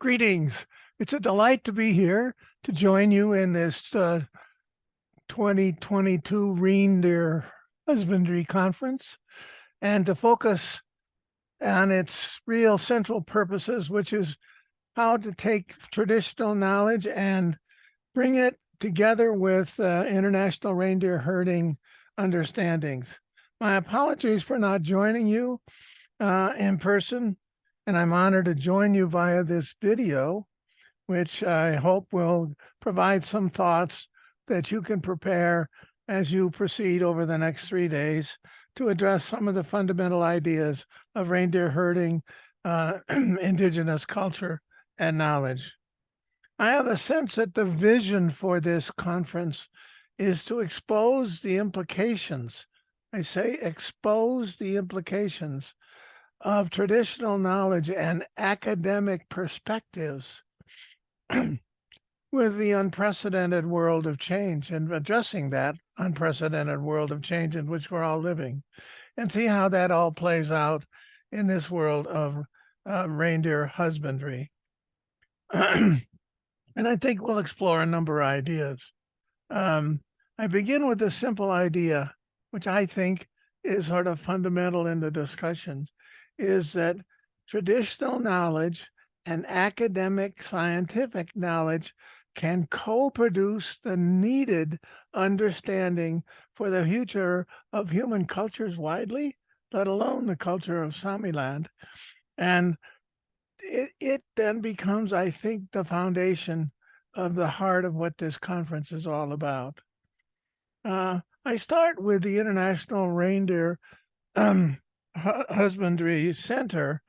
Greetings. It's a delight to be here to join you in this 2022 Reindeer Husbandry Conference and to focus on its real central purposes, which is how to take traditional knowledge and bring it together with international reindeer herding understandings. My apologies for not joining you in person, and I'm honored to join you via this video, which I hope will provide some thoughts that you can prepare as you proceed over the next 3 days to address some of the fundamental ideas of reindeer herding, indigenous culture, and knowledge. I have a sense that the vision for this conference is to expose the implications. I say expose the implications of traditional knowledge and academic perspectives with the unprecedented world of change and addressing that unprecedented world of change in which we're all living, and see how that all plays out in this world of reindeer husbandry. And I think we'll explore a number of ideas. I begin with a simple idea, which I think is sort of fundamental in the discussions, is that traditional knowledge and academic scientific knowledge can co-produce the needed understanding for the future of human cultures widely, let alone the culture of Samiland. And it then becomes, I think, the foundation of the heart of what this conference is all about. I start with the International Reindeer Husbandry Center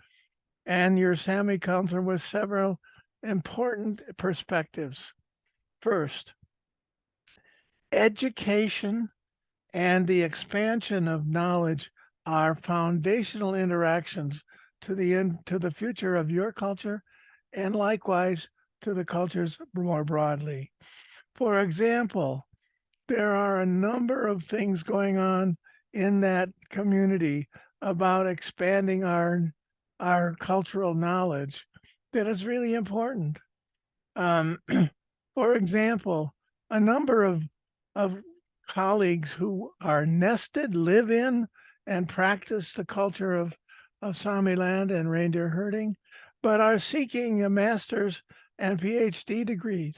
and your Sami counselor with several important perspectives. First, education and the expansion of knowledge are foundational interactions to the future of your culture, and likewise to the cultures more broadly. For example, there are a number of things going on in that community about expanding our cultural knowledge that is really important. For example, a number of colleagues who are nested, live in, and practice the culture of Sami land and reindeer herding, but are seeking a master's and PhD degrees.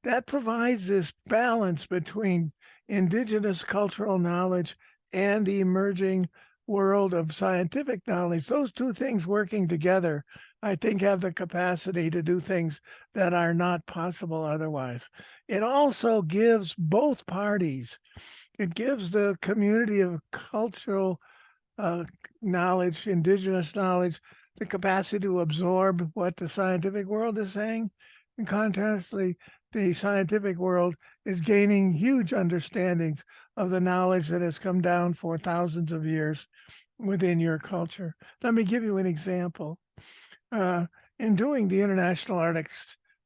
That provides this balance between indigenous cultural knowledge and the emerging world of scientific knowledge. Those two things working together, I think, have the capacity to do things that are not possible otherwise. It also gives both parties, it gives the community of cultural knowledge, indigenous knowledge, the capacity to absorb what the scientific world is saying. And contrastly, the scientific world is gaining huge understandings of the knowledge that has come down for thousands of years within your culture. Let me give you an example. In doing the International Arctic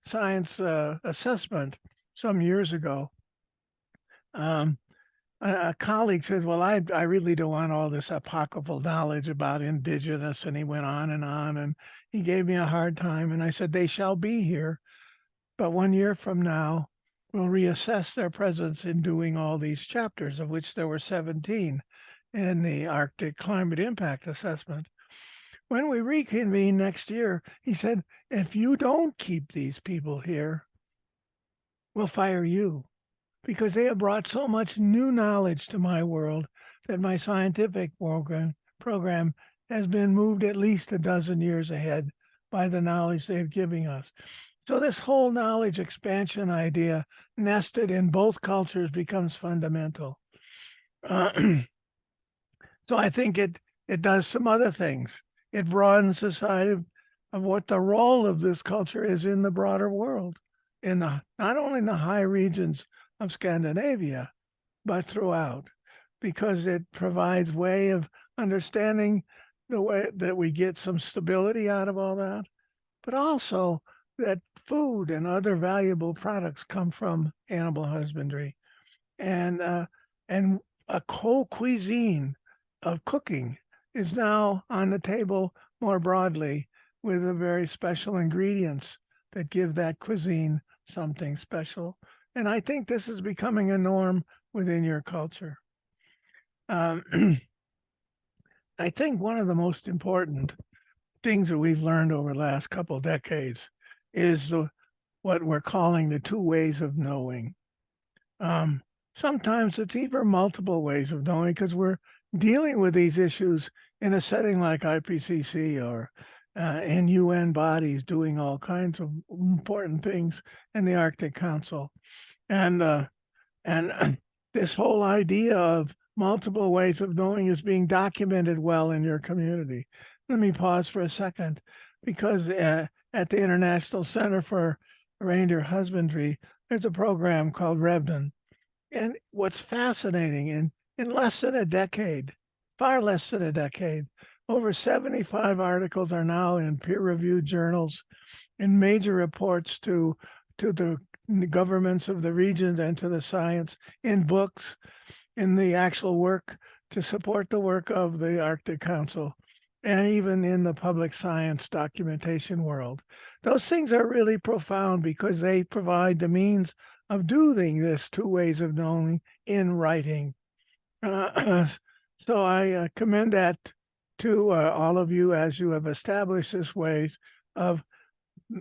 Science Assessment some years ago, a colleague said, well, I really don't want all this apocryphal knowledge about indigenous. And he went on, and he gave me a hard time. And I said, they shall be here. But 1 year from now, we'll reassess their presence in doing all these chapters, of which there were 17 in the Arctic Climate Impact Assessment. When we reconvene next year, he said, if you don't keep these people here, we'll fire you, because they have brought so much new knowledge to my world that my scientific program has been moved at least a dozen years ahead by the knowledge they've given us. So this whole knowledge expansion idea nested in both cultures becomes fundamental. So I think it does some other things. It broadens the side of what the role of this culture is in the broader world, in the not only in the high regions of Scandinavia, but throughout, because it provides way of understanding the way that we get some stability out of all that, but also that food and other valuable products come from animal husbandry, and a co-cuisine of cooking is now on the table more broadly with the very special ingredients that give that cuisine something special. And I think this is becoming a norm within your culture. Um, I think one of the most important things that we've learned over the last couple of decades is what we're calling the two ways of knowing. Um, Sometimes it's even multiple ways of knowing because we're dealing with these issues in a setting like IPCC or in UN bodies doing all kinds of important things in the Arctic Council. And and this whole idea of multiple ways of knowing is being documented well in your community. Let me pause for a second because at the International Center for Reindeer Husbandry, there's a program called Revden. And what's fascinating, in less than a decade, far less than a decade, over 75 articles are now in peer-reviewed journals, in major reports to the governments of the region and to the science, in books, in the actual work to support the work of the Arctic Council, and even in the public science documentation world. Those things are really profound because they provide the means of doing this two ways of knowing in writing. So I commend that to all of you as you have established this ways of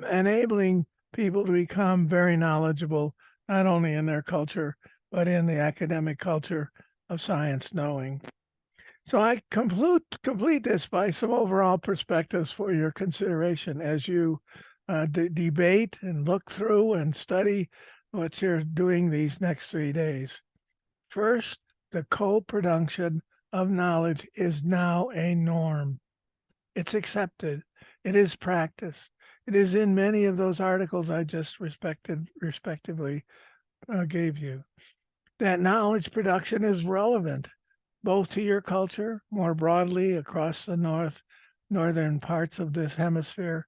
enabling people to become very knowledgeable, not only in their culture, but in the academic culture of science knowing. So I complete this by some overall perspectives for your consideration as you debate and look through and study what you're doing these next 3 days. First, the co-production of knowledge is now a norm. It's accepted. It is practiced. It is in many of those articles I just respectively gave you. That knowledge production is relevant both to your culture more broadly across the northern parts of this hemisphere,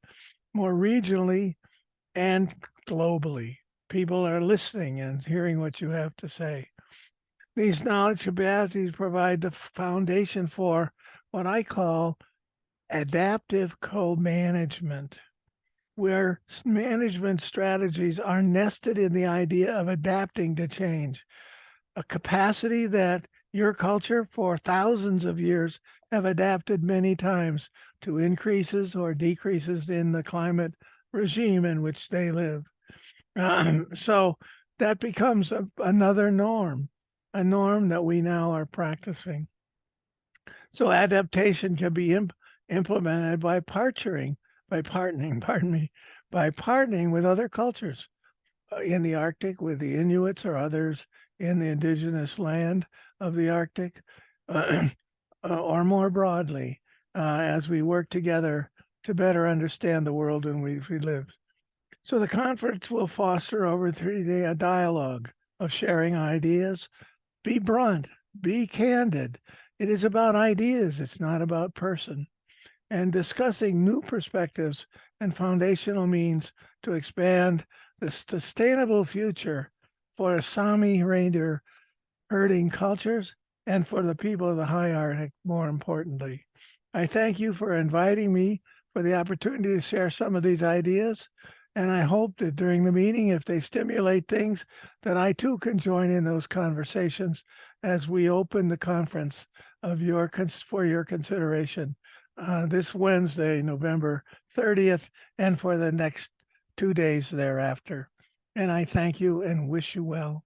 more regionally and globally. People are listening and hearing what you have to say. These knowledge capacities provide the foundation for what I call adaptive co-management, where management strategies are nested in the idea of adapting to change, a capacity that your culture for thousands of years have adapted many times to increases or decreases in the climate regime in which they live. So that becomes another norm, a norm that we now are practicing. So adaptation can be implemented by partnering, by partnering with other cultures in the Arctic, with the Inuits or others in the indigenous land of the Arctic, or more broadly, as we work together to better understand the world in which we live. So the conference will foster over 3 days a dialogue of sharing ideas. Be blunt, be candid. It is about ideas, it's not about person. And discussing new perspectives and foundational means to expand the sustainable future for Sami reindeer herding cultures and for the people of the high Arctic, more importantly. I thank you for inviting me for the opportunity to share some of these ideas. And I hope that during the meeting, if they stimulate things, that I too can join in those conversations as we open the conference of for your consideration this Wednesday, November 30th, and for the next 2 days thereafter. And I thank you and wish you well.